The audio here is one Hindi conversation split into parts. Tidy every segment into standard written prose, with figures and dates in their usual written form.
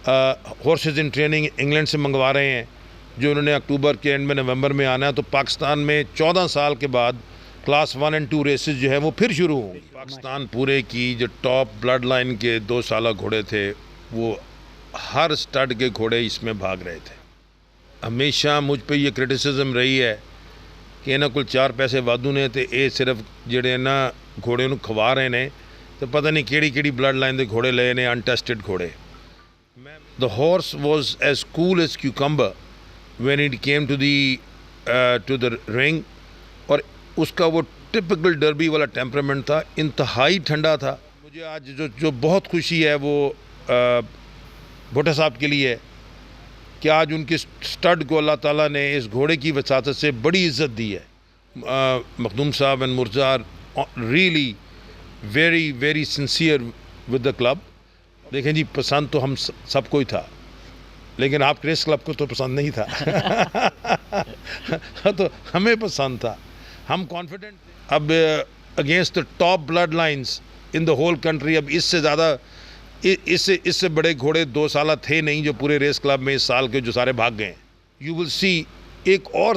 हॉर्सेस इन ट्रेनिंग इंग्लैंड से मंगवा रहे हैं, जो उन्होंने अक्टूबर के एंड में नवंबर में आना है। तो पाकिस्तान में 14 साल के बाद क्लास 1 और 2 रेसेस जो है वो फिर शुरू होंगी। पाकिस्तान पूरे की जो टॉप ब्लड लाइन के 2 साल घोड़े थे, वो हर स्टड के घोड़े इसमें भाग रहे थे। हमेशा मुझ पे ये क्रिटिसिज्म रही है कि इन्होंने कुल 4 पैसे वाधू ने तो ये सिर्फ ਜਿਹੜੇ ना घोड़े ਨੂੰ ਖਵਾ ਰਹੇ ਨੇ तो पता नहीं ਕਿਹੜੀ ब्लड लाइन के घोड़े लए ने, अनटेस्टेड घोड़े। The horse was as cool as cucumber when it came to the ring, और उसका वो टिपिकल डर्बी वाला टेम्परामेंट था, इंतहाई ठंडा था। मुझे आज जो बहुत खुशी है वो भुट्टो साहब के लिए है कि आज उनके स्टड को अल्लाह ताला ने इस घोड़े की वसातत से बड़ी इज़्ज़त दी है। मखदूम साहब and Murja are really very very sincere with the club. देखें जी, पसंद तो हम सबको ही था, लेकिन आप रेस क्लब को तो पसंद नहीं था तो हमें पसंद था, हम कॉन्फिडेंट थे। अब against the top blood lines in the whole country, अब इससे ज़्यादा इससे बड़े घोड़े 2 साल थे नहीं जो पूरे रेस क्लब में इस साल के जो सारे भाग गए हैं। यू विल सी एक और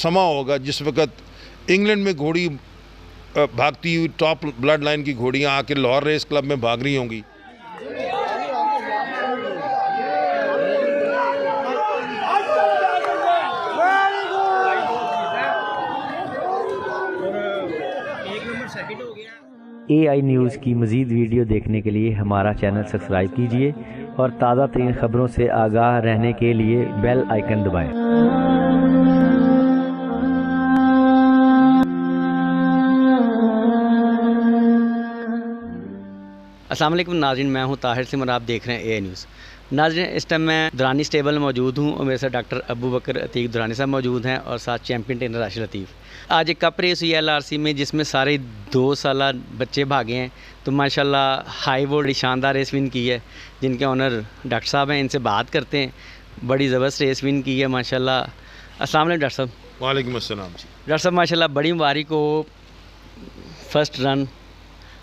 समा होगा जिस वक्त इंग्लैंड में घोड़ी भागती हुई टॉप ब्लड लाइन की घोड़ियाँ आके लाहौर रेस क्लब में भाग रही होंगी। AI न्यूज़ की मज़ीद वीडियो देखने के लिए हमारा चैनल सब्सक्राइब कीजिए और ताज़ा तरीन ख़बरों से आगाह रहने के लिए बेल आइकन दबाएं। अस्सलाम वालेकुम नाज़रीन, मैं हूं ताहिर सिमर, आप देख रहे हैं AI न्यूज़। नाज़रीन, इस टाइम मैं दुरानी स्टेबल में मौजूद हूं और मेरे साथ डॉक्टर अबू बकर अतीक दुरानी साहब मौजूद हैं और साथ चैम्पियन ट्रेनर राशिद लतीफ़। आज एक कप रेस हुई है LRC में जिसमें सारे 2 साल बच्चे भागे हैं। तो माशाल्लाह हाई वोल्ट शानदार रेस विन की है, जिनके ऑनर डॉक्टर साहब हैं, इनसे बात करते हैं। बड़ी ज़बरदस्त रेस विन की है माशाल्लाह। अस्सलाम वालेकुम डॉक्टर साहब। वालेकुम अस्सलाम जी। डॉक्टर साहब माशाल्लाह बड़ी मुबारक हो, फर्स्ट रन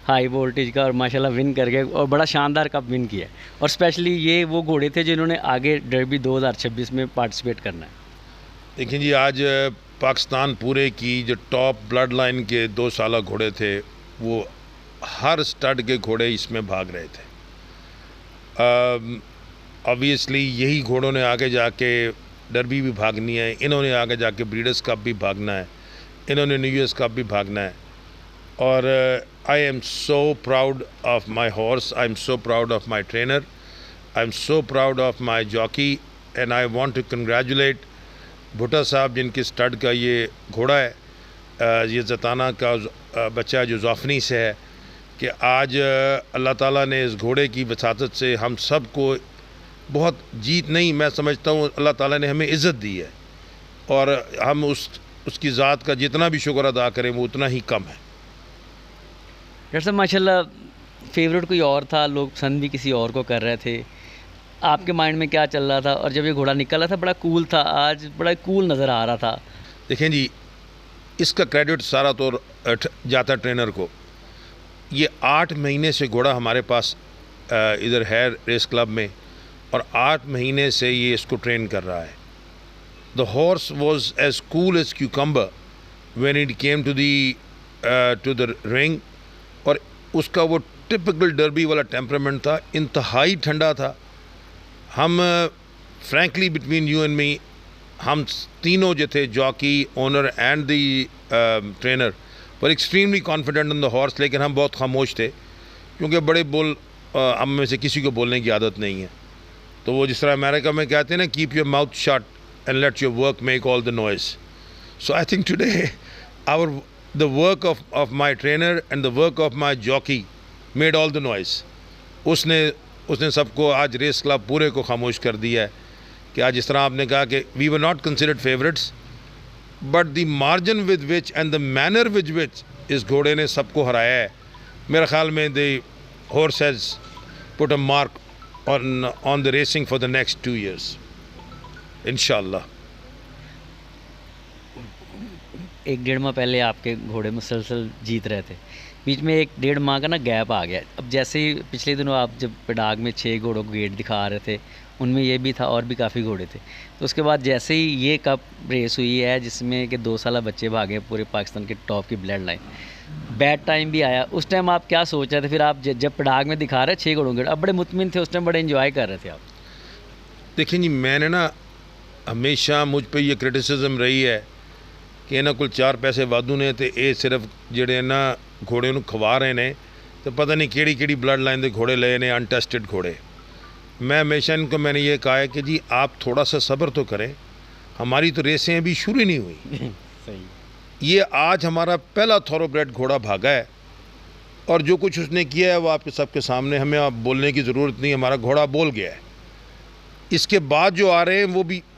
हाई वोल्टेज का और माशाल्लाह विन करके और बड़ा शानदार कप विन किया है। और स्पेशली ये वो घोड़े थे जिन्होंने आगे डर्बी 2026 में पार्टिसिपेट करना है। देखिए जी, आज पाकिस्तान पूरे की जो टॉप ब्लड लाइन के 2 साल घोड़े थे, वो हर स्टड के घोड़े इसमें भाग रहे थे। ऑब्वियसली यही घोड़ों ने आगे जाके डर्बी भी भागनी है, इन्होंने आगे जाके ब्रीडर्स कप भी भागना है, इन्होंने न्यू ईयर्स कप भी भागना है। और I am so proud of my horse, I am so proud of my trainer, I am so proud of my jockey, and I want to congratulate Bhutto साहब जिनके स्टड का ये घोड़ा है। ये ज़ताना का बच्चा जो ज़ाफ़नी से है, कि आज अल्लाह ताला ने इस घोड़े की वसातत से हम सब को बहुत जीत नहीं, मैं समझता हूँ अल्लाह ताला ने हमें इज़्ज़त दी है, और हम उसकी ज़ात का जितना भी शुक्र अदा करें वो उतना ही कम है। डॉक्टर साहब माशाल्लाह फेवरेट कोई और था, लोग पसंद भी किसी और को कर रहे थे, आपके माइंड में क्या चल रहा था? और जब ये घोड़ा निकला था बड़ा कूल था, आज बड़ा कूल नज़र आ रहा था। देखें जी, इसका क्रेडिट सारा तो जाता ट्रेनर को। ये 8 महीने से घोड़ा हमारे पास इधर है रेस क्लब में, और 8 महीने से ये इसको ट्रेन कर रहा है। The horse was as cool as cucumber when it came to the ring, और उसका वो टिपिकल डर्बी वाला टेम्परामेंट था, इंतहाई ठंडा था। हम frankly between you and me, हम तीनों जो थे, jockey, owner and the trainer, पर extremely confident in the horse. लेकिन हम बहुत खामोश थे, क्योंकि बड़े हम में से किसी को बोलने की आदत नहीं है। तो वो जिस तरह अमेरिका में कहते हैं ना, keep your mouth shut and let your work make all the noise. So I think today the work of my trainer and the work of my jockey made all the noise. उसने सबको आज रेस क्लब पूरे को खामोश कर दिया है। कि आज जिस तरह आपने कहा कि we were not considered favorites, but the margin with which and the manner with which इस घोड़े ने सबको हराया है, मेरे ख्याल में the horse has put a mark on the racing for the next 2 years, इंशाल्लाह। 1-1.5 माह पहले आपके घोड़े मुसलसल जीत रहे थे, बीच में 1-1.5 माह का ना गैप आ गया। अब जैसे ही पिछले दिनों आप जब पडाग में 6 घोड़ों को गेट दिखा रहे थे, उनमें ये भी था और भी काफ़ी घोड़े थे। तो उसके बाद जैसे ही ये कप रेस हुई है जिसमें कि 2 साल बच्चे भागे पूरे पाकिस्तान के टॉप की ब्लड लाइन, बैड टाइम भी आया। उस टाइम आप क्या सोच रहे थे फिर आप जब पडाग में दिखा रहे 6 घोड़ों के, अब बड़े मुतमिन थे उस टाइम, बड़े इन्जॉय कर रहे थे आप? देखिए जी, मैंने ना हमेशा मुझ पे ये क्रिटिसिज्म रही है कि ਇਹਨਾਂ ਕੋਲ 4 ਪੈਸੇ ਵਾਧੂ ਨੇ ਤੇ ਇਹ ਸਿਰਫ ਜਿਹੜੇ ਨਾ ਘੋੜੇ ਨੂੰ ਖਵਾ ਰਹੇ ਨੇ तो पता नहीं केड़ी केड़ी ब्लड लाइन के घोड़े ले ने, अनटेस्टेड घोड़े। मैं हमेशा इनको मैंने ये कहा है कि जी आप थोड़ा सा सब्र तो करें, हमारी तो रेसें अभी शुरू ही नहीं हुई। सही। ये आज हमारा पहला थॉरोब्रेड घोड़ा भागा है और जो कुछ उसने किया है वो आपके सबके सामने, हमें आप बोलने की ज़रूरत नहीं, हमारा घोड़ा बोल गया है। इसके बाद जो आ रहे हैं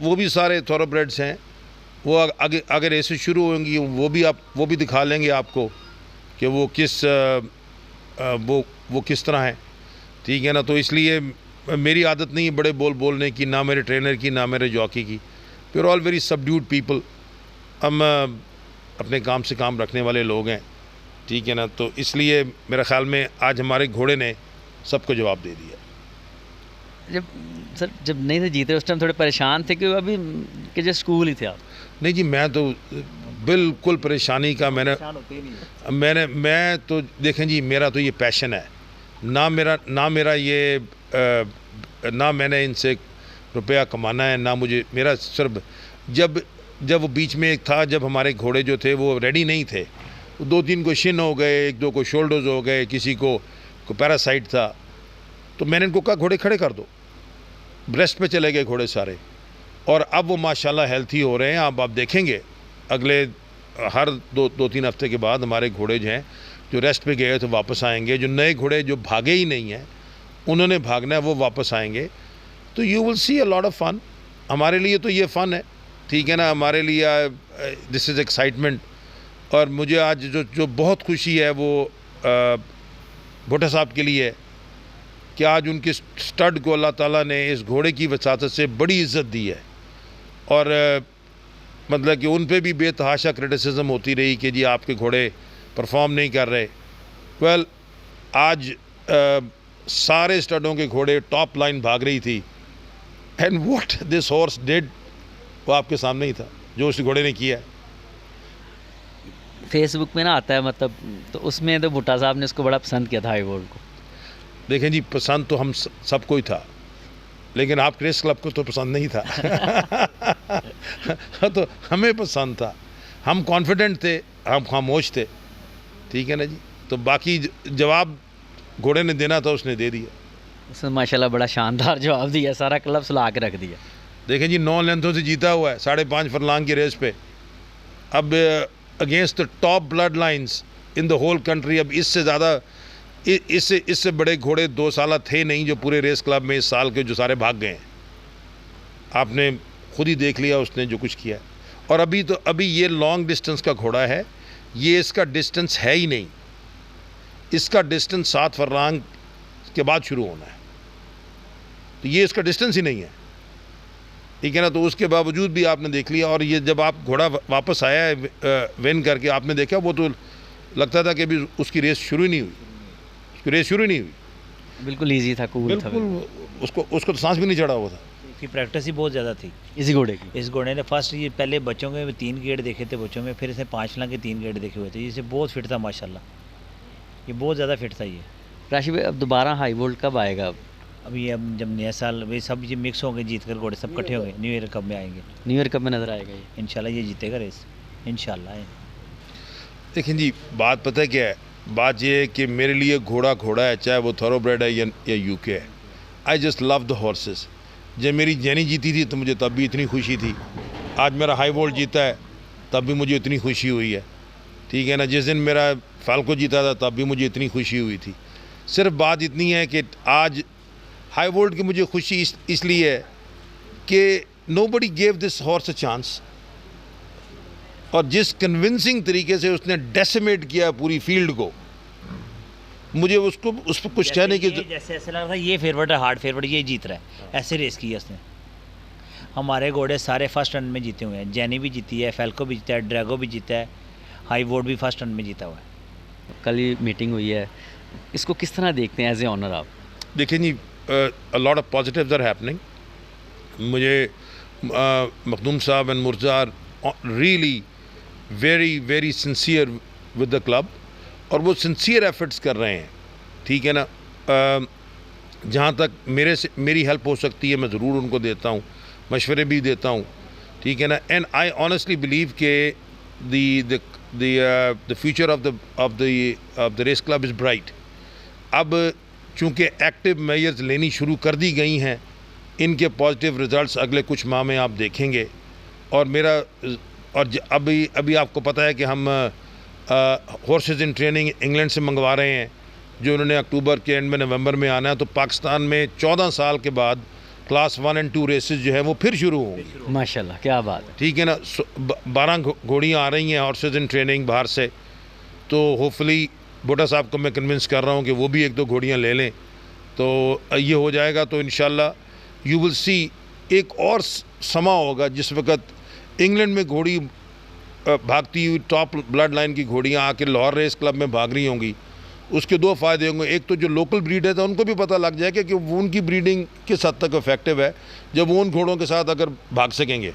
वो भी सारे थॉरोब्रेड्स हैं, वो आगे रेसें शुरू होंगी, वो भी दिखा लेंगे आपको कि वो किस तरह है, ठीक है ना। तो इसलिए मेरी आदत नहीं है बड़े बोलने की, ना मेरे ट्रेनर की, ना मेरे जॉकी की। We are all very subdued people, हम अपने काम से काम रखने वाले लोग हैं, ठीक है ना। तो इसलिए मेरे ख़्याल में आज हमारे घोड़े ने सबको जवाब दे दिया। जब नहीं थे जीते उस टाइम थोड़े परेशान थे कि अभी कि जो स्कूल ही थे आप? नहीं जी, मैं तो बिल्कुल परेशानी का मैं तो देखें जी, मेरा तो ये पैशन है, ना मेरा ये ना मैंने इनसे रुपया कमाना है, ना मुझे, मेरा सिर्फ जब वो बीच में एक था जब हमारे घोड़े जो थे वो रेडी नहीं थे, 2-3 को शिन हो गए, 1-2 को शोल्डर्स हो गए, किसी को पैरासाइट था, तो मैंने इनको कहा घोड़े खड़े कर दो, ब्रेस्ट पे चले गए घोड़े सारे, और अब वो माशाल्लाह हेल्थी हो रहे हैं। आप देखेंगे अगले हर 2-3 हफ्ते के बाद हमारे घोड़े जो हैं जो रेस्ट पे गए तो वापस आएंगे, जो नए घोड़े जो भागे ही नहीं हैं उन्होंने भागना है वो वापस आएंगे। तो you will see a lot of fun. हमारे लिए तो ये फ़न है, ठीक है ना, हमारे लिए दिस इज़ एक्साइटमेंट। और मुझे आज जो बहुत खुशी है वो भुट्टो साहब के लिए है कि आज उनके स्टड को अल्लाह ताला ने इस घोड़े की वसातत से बड़ी इज़्ज़त दी है। और मतलब कि उन पे भी बेतहाशा क्रिटिसिज्म होती रही कि जी आपके घोड़े परफॉर्म नहीं कर रहे। वेल, आज सारे स्टडों के घोड़े टॉप लाइन भाग रही थी, and what this horse did वो आपके सामने ही था जो उस घोड़े ने किया है। फेसबुक में ना आता है मतलब, तो उसमें तो भुट्टा साहब ने इसको बड़ा पसंद किया था हाई वोल्ट को। देखें जी, पसंद तो हम सबको ही था, लेकिन आप रेस क्लब को तो पसंद नहीं था। तो हमें पसंद था, हम कॉन्फिडेंट थे, हम खामोश थे, ठीक है ना जी। तो बाकी जवाब घोड़े ने देना था, उसने दे दिया। उसने माशाल्लाह बड़ा शानदार जवाब दिया, सारा क्लब सुला के रख दिया। देखें जी, 9 लेंथों से जीता हुआ है 5.5 फरलांग की रेस पे। अब against the top blood lines in the whole country, अब इससे ज़्यादा इससे बड़े घोड़े 2 साल थे नहीं जो पूरे रेस क्लब में इस साल के जो सारे भाग गए हैं। आपने खुद ही देख लिया उसने जो कुछ किया है। और अभी ये लॉन्ग डिस्टेंस का घोड़ा है, ये इसका डिस्टेंस है ही नहीं, इसका डिस्टेंस 7 फरलांग के बाद शुरू होना है, तो ये इसका डिस्टेंस ही नहीं है, ठीक है ना। तो उसके बावजूद भी आपने देख लिया। और ये जब आप घोड़ा वापस आया है विन करके, आपने देखा वो तो लगता था कि अभी उसकी रेस शुरू ही नहीं हुई, बिल्कुल ईजी था, कूल था, बिल्कुल उसको तो सांस भी नहीं चढ़ा हुआ था। इसकी प्रैक्टिस ही बहुत ज़्यादा थी इसी घोड़े की। इस घोड़े ने फर्स्ट ये पहले बच्चों के 3 गेट देखे थे बच्चों में, फिर इसने 5 फरलांग के 3 गेट देखे हुए थे। इसे बहुत फिट था माशाल्लाह, ये बहुत ज़्यादा फिट था। ये राशि भाई अब दोबारा हाई वोल्ट कब आएगा? अब जब नया साल वे सब ये मिक्स होंगे, जीत कर घोड़े सब इकट्ठे होंगे, न्यू ईयर कब में आएंगे, न्यू ईयर कब में नज़र आएगा ये? इंशाल्लाह ये जीतेगा रेस, इंशाल्लाह। देखें जी, बात पता है क्या है, बात ये है कि मेरे लिए घोड़ा है, चाहे वो थॉरोब्रेड है या यूके है। I just love the horses. जब मेरी जैनी जीती थी तो मुझे तब भी इतनी खुशी थी, आज मेरा हाई वोल्ट जीता है तब भी मुझे इतनी खुशी हुई है, ठीक है ना। जिस दिन मेरा फाल्को जीता था तब भी मुझे इतनी खुशी हुई थी। सिर्फ बात इतनी है कि आज हाई वोल्ट की मुझे खुशी इसलिए है कि nobody gave this horse a chance, और जिस कन्विंसिंग तरीके से उसने डेसिमेट किया पूरी फील्ड को, मुझे उस पर कुछ कहने की जैसे ऐसा लग रहा था ये फेवरेट है, हार्ड फेवरेट, ये जीत रहा है, ऐसे रेस की है उसने। हमारे घोड़े सारे फर्स्ट रन में जीते हुए हैं, जैनी भी जीती है, फैल्को भी जीता है, ड्रैगो भी जीता है, हाई वोल्ट भी फर्स्ट रन में जीता हुआ है। कल ही मीटिंग हुई है, इसको किस तरह देखते हैं एज ए ऑनर आप? देखिए जी, a lot of positives are happening. मुझे मखदूम साहब and Murja are really very very sincere with the club, और वो सिंसियर एफर्ट्स कर रहे हैं. ठीक है ना. जहाँ तक मेरी हेल्प हो सकती है मैं ज़रूर उनको देता हूँ, मशवरे भी देता हूँ. ठीक है ना. एंड आई ऑनेस्टली बिलीव के the future of the race club is bright. अब चूँकि एक्टिव मेजर्स लेनी शुरू कर दी गई हैं, इनके पॉजिटिव रिजल्ट्स अगले कुछ माह में आप देखेंगे. और अभी आपको पता है कि हम हॉर्सेस इन ट्रेनिंग इंग्लैंड से मंगवा रहे हैं, जो उन्होंने अक्टूबर के एंड में नवंबर में आना है. तो पाकिस्तान में 14 साल के बाद क्लास 1 और 2 रेसेस जो है वो फिर शुरू होंगी. माशाल्लाह, क्या बात है. ठीक है ना. 12 घोड़ियाँ आ रही हैं हॉर्सेस इन ट्रेनिंग बाहर से. तो होपफुली भुट्टा साहब को मैं कन्विंस कर रहा हूँ कि वो भी 1-2 घोड़ियाँ ले लें, तो ये हो जाएगा. तो इंशाल्लाह यू विल सी एक और समा होगा जिस वक्त इंग्लैंड में घोड़ी भागती हुई टॉप ब्लड लाइन की घोड़ियाँ आके लाहौर रेस क्लब में भाग रही होंगी. उसके 2 फ़ायदे होंगे. एक तो जो लोकल ब्रीड है तो उनको भी पता लग जाएगा कि वो उनकी ब्रीडिंग किस हद तक इफेक्टिव है जब वो उन घोड़ों के साथ अगर भाग सकेंगे.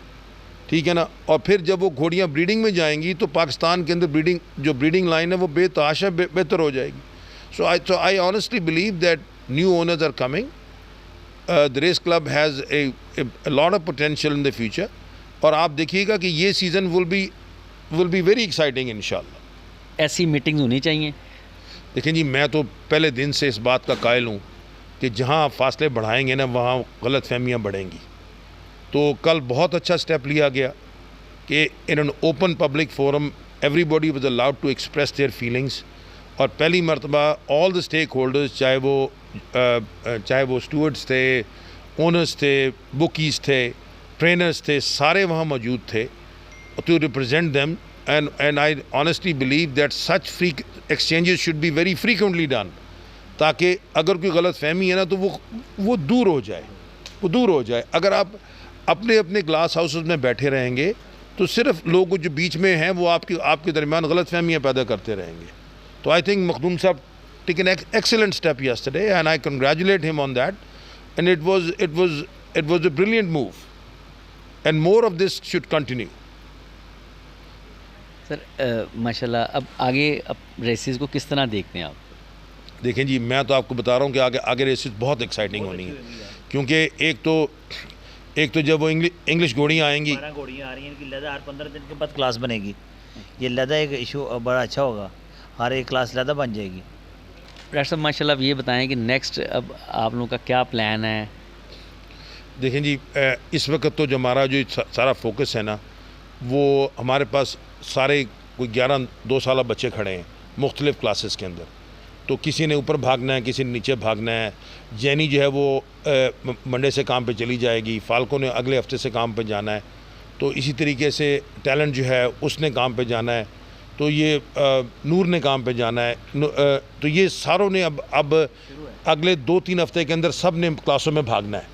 ठीक है ना. और फिर जब वो घोड़ियाँ ब्रीडिंग में जाएंगी तो पाकिस्तान के अंदर ब्रीडिंग लाइन है वो बेतहाशा बेहतर हो जाएगी. So I honestly believe that new owners are coming. The race club has a lot of potential in the future. और आप देखिएगा कि ये season will be very exciting इंशाल्लाह. ऐसी मीटिंग्स होनी चाहिए. देखिए जी, मैं तो पहले दिन से इस बात का कायल हूँ कि जहाँ आप फासले बढ़ाएंगे ना वहाँ गलत फहमियाँ बढ़ेंगी. तो कल बहुत अच्छा स्टेप लिया गया कि in an open public forum everybody was allowed to express their feelings. और पहली मरतबा ऑल द स्टेक होल्डर्स, चाहे वो स्टूअर्ड्स थे, ओनर्स थे, बुकीज़ थे, ट्रेनर्स थे, सारे वहाँ मौजूद थे to represent them. And I honestly believe that such free exchanges should be very frequently done, ताकि अगर कोई गलत फहमी है ना तो वो दूर हो जाए. अगर आप अपने अपने ग्लास हाउसेस में बैठे रहेंगे तो सिर्फ लोग जो बीच में हैं वो आपके दरमियान गलत फहमियाँ पैदा करते रहेंगे. तो आई थिंक मखदूम साहब take an excellent step yesterday and I congratulate him on that, and it was a brilliant move, and more of this should continue. Sir माशाल्लाह, अब आगे रेसेस को किस तरह देखते हैं आप? देखें जी, मैं तो आपको बता रहा हूँ कि आगे रेसेस बहुत एक्साइटिंग होनी है. क्योंकि एक तो जब वो इंग्लिश घोड़ियाँ आएंगी, 12 घोड़ियाँ आ रही हैं, इनकी लदा हर 15 दिन के बाद क्लास बनेगी. ये लदा एक इशू बड़ा अच्छा होगा, हर एक क्लास लदा बन जाएगी. डॉक्टर साहब माशाल्लाह, अब ये बताएं कि नेक्स्ट अब आप लोगों का क्या प्लान है? देखें जी, इस वक्त तो जो हमारा जो सारा फोकस है ना, वो हमारे पास सारे कोई 11 2 साल बच्चे खड़े हैं मुख्तलिफ़ क्लासेस के अंदर. तो किसी ने ऊपर भागना है, किसी ने नीचे भागना है. जैनी जो है वो मंडे से काम पे चली जाएगी, फाल्को ने अगले हफ्ते से काम पे जाना है. तो इसी तरीके से टैलेंट जो है उसने काम पे जाना है. तो ये नूर ने काम पे जाना है. तो ये सारों ने अब अगले 2-3 हफ्ते के अंदर सब ने क्लासों में भागना है.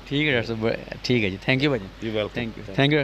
ठीक है डॉक्टर साहब, ठीक है जी. थैंक यू भाई. You welcome. Thank you.